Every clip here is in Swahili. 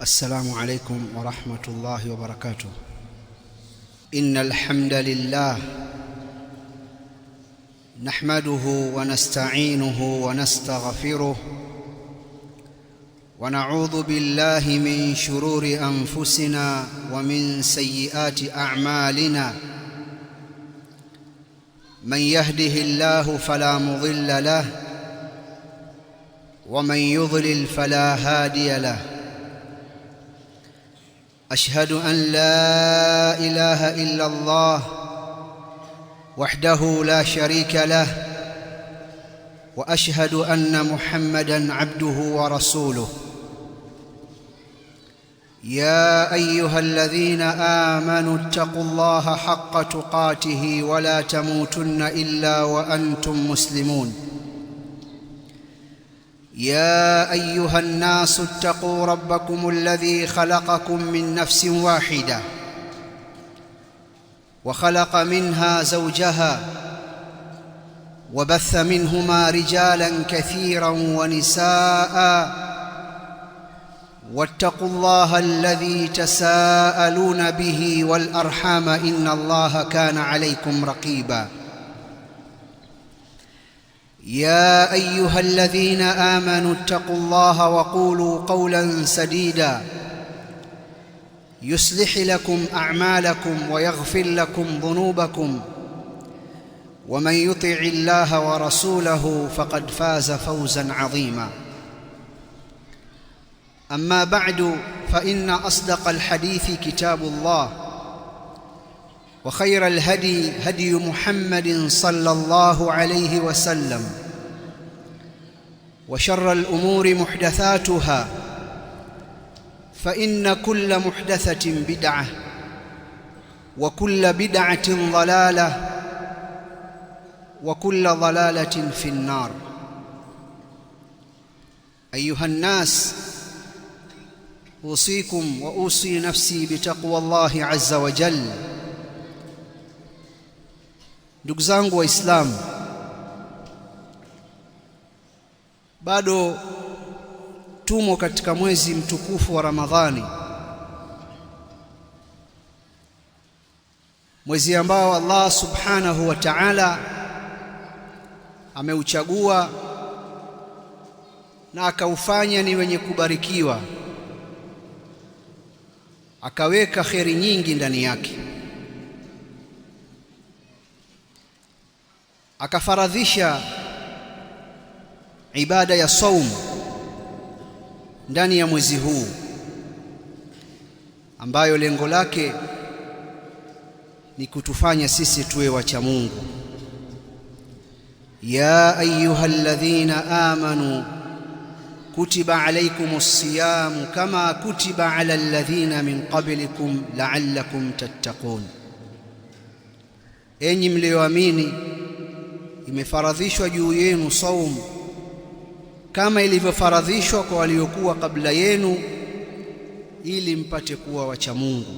السلام عليكم ورحمة الله وبركاته. إن الحمد لله نحمده ونستعينه ونستغفره ونعوذ بالله من شرور أنفسنا ومن سيئات أعمالنا. من يهده الله فلا مضل له ومن يضلل فلا هادي له. أشهد أن لا إله إلا الله وحده لا شريك له، وأشهد أن محمدًا عبده ورسوله. يا أيها الذين آمنوا اتقوا الله حق تقاته ولا تموتن إلا وأنتم مسلمون. يا أيها الناس اتقوا ربكم الذي خلقكم من نفس واحدة وخلق منها زوجها وبث منهما رجالا كثيرا ونساء، واتقوا الله الذي تساءلون به والأرحام إن الله كان عليكم رقيبا. يا أيها الذين آمنوا اتقوا الله وقولوا قولا سديدا يصلح لكم أعمالكم ويغفر لكم ذنوبكم، ومن يطع الله ورسوله فقد فاز فوزا عظيما. أما بعد، فإن أصدق الحديث كتاب الله، وخير الهدي هدي محمد صلى الله عليه وسلم، وشر الأمور محدثاتها، فإن كل محدثة بدعة وكل بدعة ضلالة وكل ضلالة في النار. أيها الناس، أوصيكم وأوصي نفسي بتقوى الله عز وجل. Ndugu zangu Waislamu, bado tumo katika mwezi mtukufu wa Ramadhani, mwezi ambao Allah subhanahu wa ta'ala ameuchagua na akaufanya ni wenye kubarikiwa, akaweka kheri nyingi ndani yake, akafaradhisha ibada ya saum ndani ya mwezi huu, ambayo lengo lake ni kutufanya sisi tuwe wacha Mungu. Ya ayyuhalladhina amanu kutiba alaykumus siyamu kama kutiba ala alladhina min qablikum la'allakum tattaqun. Enyi mlioamini, imefaradhishwa juu yenu saum kama ilivyofaradhishwa kwa waliokuwa kabla yenu, ili mpate kuwa wacha Mungu.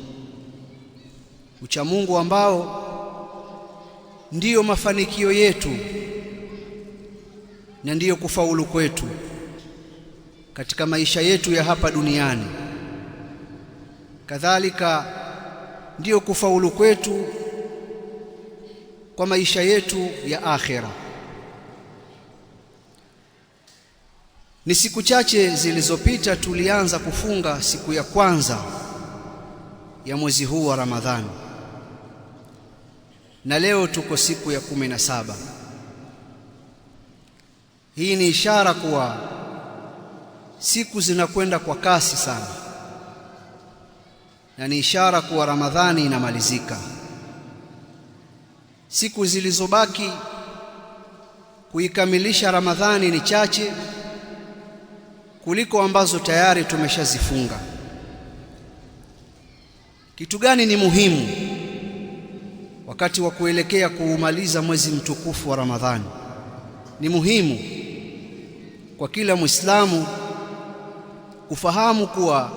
Ucha Mungu ambao ndiyo mafanikio yetu na ndiyo kufaulu kwetu katika maisha yetu ya hapa duniani, kadhalika ndiyo kufaulu kwetu kwa maisha yetu ya akhera. Ni siku chache zilizopita tulianza kufunga siku ya kwanza ya mwezi huu wa Ramadhani, na leo tuko siku ya 17. Hii ni ishara kuwa siku zinakwenda kwa kasi sana, na ni ishara kuwa Ramadhani inamalizika. Siku zilizobaki kuikamilisha Ramadhani ni chache kuliko ambazo tayari tumeshazifunga. Kitu gani ni muhimu wakati wa kuelekea kuumaliza mwezi mtukufu wa Ramadhani? Ni muhimu kwa kila Muislamu kufahamu kuwa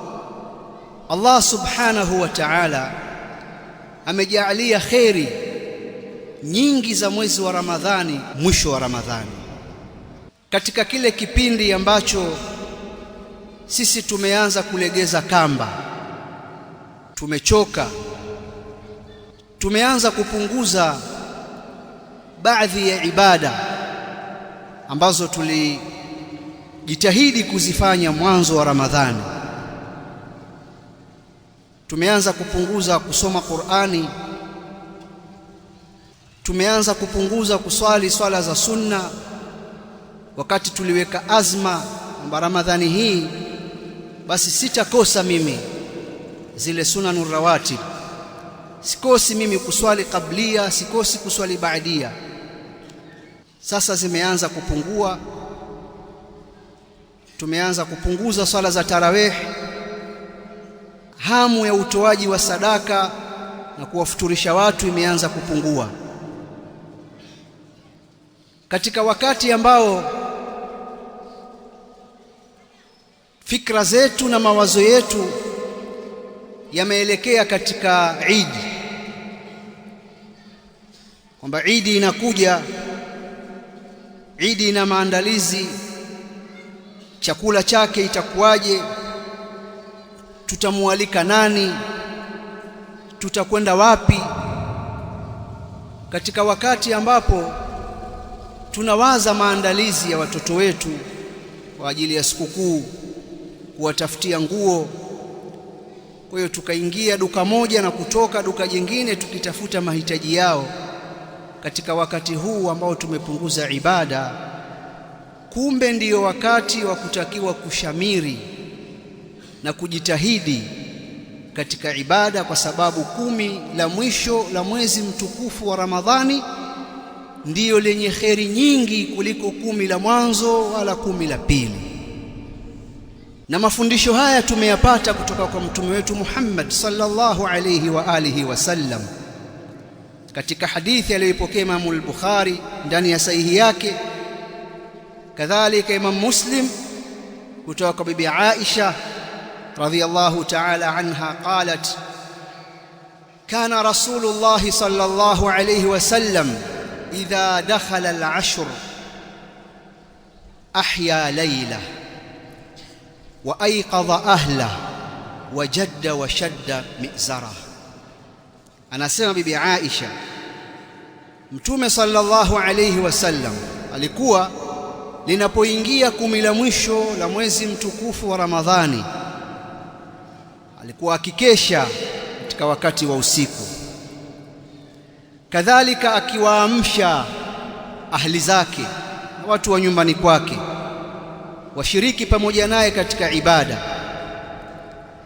Allah subhanahu wa ta'ala amejaalia kheri nyingi za mwezi wa Ramadhani mwisho wa Ramadhani, katika kile kipindi ambacho sisi tumeanza kulegeza kamba, tumechoka, tumeanza kupunguza baadhi ya ibada ambazo tulijitahidi kuzifanya mwanzo wa Ramadhani. Tumeanza kupunguza kusoma Qur'ani, tumeanza kupunguza kuswali swala za sunna, wakati tuliweka azma kwamba Ramadhani hii basi sitakosa mimi zile sunanur rawatib, sikosi mimi kuswali qablia, sikosi kuswali baadia. Sasa zimeanza kupungua, tumeanza kupunguza swala za tarawih, hamu ya utoaji wa sadaka na kuwafuturisha watu imeanza kupungua, katika wakati ambao fikra zetu na mawazo yetu yameelekea katika Eid, kwamba Eid inakuja, Eid ina maandalizi, chakula chake itakuwaje, tutamualika nani, tutakwenda wapi, katika wakati ambapo tunawaza maandalizi ya watoto wetu kwa ajili ya sikukuu, kuwatafutia nguo. Kwa hiyo tukaingia duka moja na kutoka duka jingine tukitafuta mahitaji yao katika wakati huu ambao tumepunguza ibada. Kumbe ndiyo wakati wa kutakiwa kushamiri na kujitahidi katika ibada, kwa sababu 10 la mwisho la mwezi mtukufu wa Ramadhani ndiyo lenye kheri nyingi kuliko 10 la mwanzo wala 10 la pili. Na mafundisho haya tumeyapata kutoka kwa mtume wetu Muhammad sallallahu alayhi wa alihi wasallam katika hadithi aliyopokea Imam al-Bukhari ndani ya sahihi yake, kadhalika Imam Muslim kutoka kwa bibi Aisha radhiyallahu ta'ala anha qalat, kana Rasulullah sallallahu alayhi wasallam idha dakhala al-ashr ahya layla wa ayqadha ahla wa jadda wa shadda mizara. Anasema bibi Aisha, Mtume sallallahu alayhi wasallam alikuwa linapoingia 10 la mwisho la mwezi mtukufu wa Ramadhani alikuwa akikesha katika wakati wa usiku, kadhalika akiwaamsha ahli zake na watu wa nyumbani kwake washiriki pamoja naye katika ibada,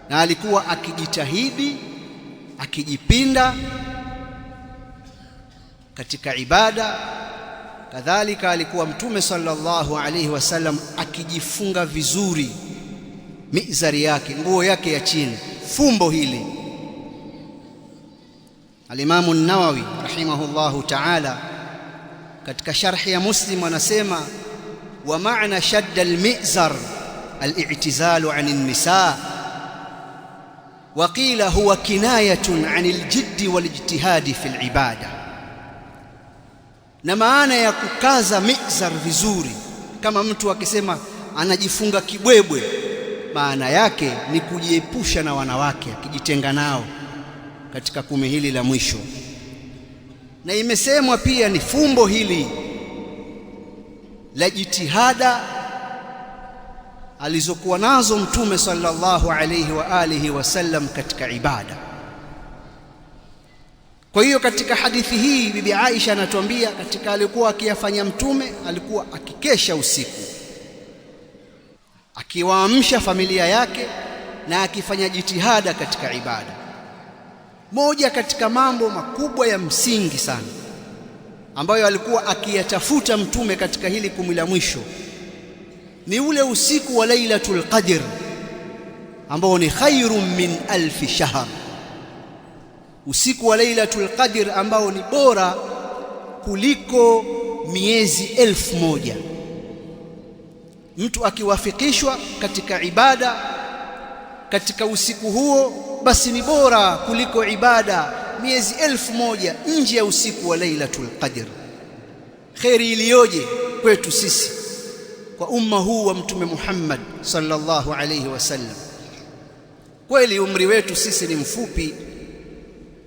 na alikuwa akijitahidi, akijipinda katika ibada. Kadhalika alikuwa Mtume sallallahu alayhi wasallam akijifunga vizuri mizari yake, nguo yake ya chini, fumbo hili. Al-Imam an-Nawawi rahimahullahu ta'ala katika sharhi ya Muslim anasema, wa ma'na shadda al-mi'zar al-i'tizalu 'ani an-nisaa, wa qila huwa kinayatun 'ani al-jiddi wal-ijtihadi fi al-ibada. Na maana ya kukaza mizar vizuri, kama mtu akisema anajifunga kibwebwe, maana yake ni kujiepusha na wanawake, akijitenga nao katika 10 hili la mwisho. Na imesemwa pia ni fumbo hili la jitihada alizokuwa nazo Mtume sallallahu alayhi wa alihi wasallam katika ibada. Kwa hiyo katika hadithi hii bibi Aisha anatuambia katika alikuwa akiyafanya Mtume, alikuwa akikesha usiku, akiwaamsha familia yake na akifanya jitihada katika ibada. Moja katika mambo makubwa ya msingi sana ambayo alikuwa akiyatafuta Mtume katika hili 10 la mwisho ni ule usiku wa Lailatul Qadr ambao ni khairun min 1000 shahr. Usiku wa Lailatul Qadr ambao ni bora kuliko miezi 1000. Mtu akiwafikishwa katika ibada katika usiku huo, basi ni bora kuliko ibada miezi 1000 nje ya usiku wa Lailatul Qadr. Kheri iliyoje kwetu sisi kwa umma huu wa Mtume Muhammad sallallahu alayhi wasallam. Kweli umri wetu sisi ni mfupi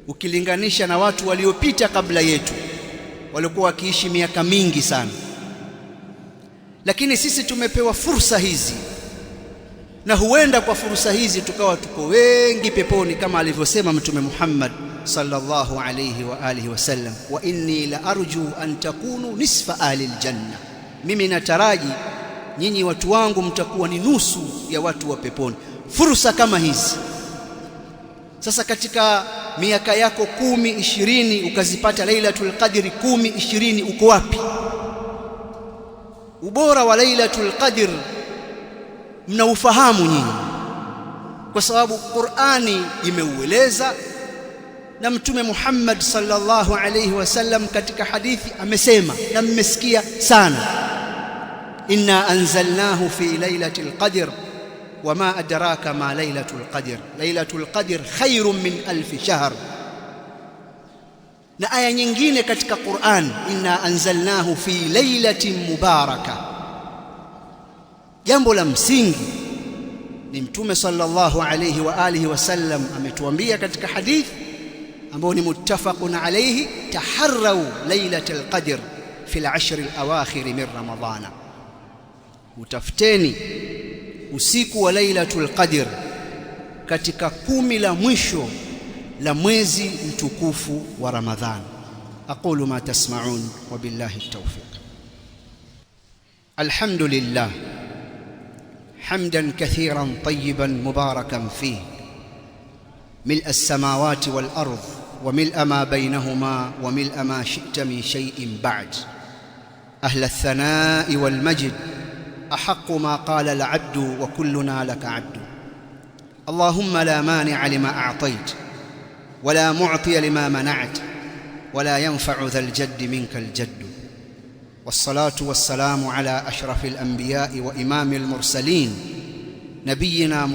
ukilinganisha na watu waliopita kabla yetu, walikuwa wakiishi miaka mingi sana, lakini sisi tumepewa fursa hizi, na huenda kwa fursa hizi tukawa tuko wengi peponi, kama alivyosema Mtume Muhammad sallallahu alayhi wa alihi wasallam, wa inni la arju an takunu nisfa ahli aljanna, mimi nataraji nyinyi watu wangu mtakuwa ni nusu ya watu wa peponi. Fursa kama hizi sasa, katika miaka yako 10 20 ukazipata Lailatul Qadri 10 20, uko wapi? Ubora wa Lailatul Qadr mnaufahamu nyinyi, kwa sababu Qur'ani imeueleza na Mtume Muhammad sallallahu alayhi wasallam katika hadithi amesema, na mmesikia sana, inna anzalnahu fi lailatul qadr wama adraka ma lailatul qadr, lailatul qadr khairun min alf shahr. Na aya nyingine katika Qur'an, inna anzalnahu fi lailatin mubaraka. Jambo la msingi ni Mtume sallallahu alayhi wa alihi wasallam ametuambia katika hadithi ambao ni muttafaqun alayhi, taharrau lailatul qadr fi al-ashr al-awakhir min ramadhana, utafuteni usiku wa lailatul qadr katika 10 la mwisho la mwezi mtukufu wa Ramadhan. aqulu ma tasma'un wa billahi at-tawfiq. alhamdulillah hamdan kathiran tayyiban mubarakan fihi ملء السماوات والأرض وملء ما بينهما وملء ما شئت من شيء بعد. أهل الثناء والمجد أحق ما قال العبد وكلنا لك عبد. اللهم لا مانع لما أعطيت ولا معطي لما منعت ولا ينفع ذا الجد منك الجد. والصلاة والسلام على أشرف الأنبياء وإمام المرسلين نبينا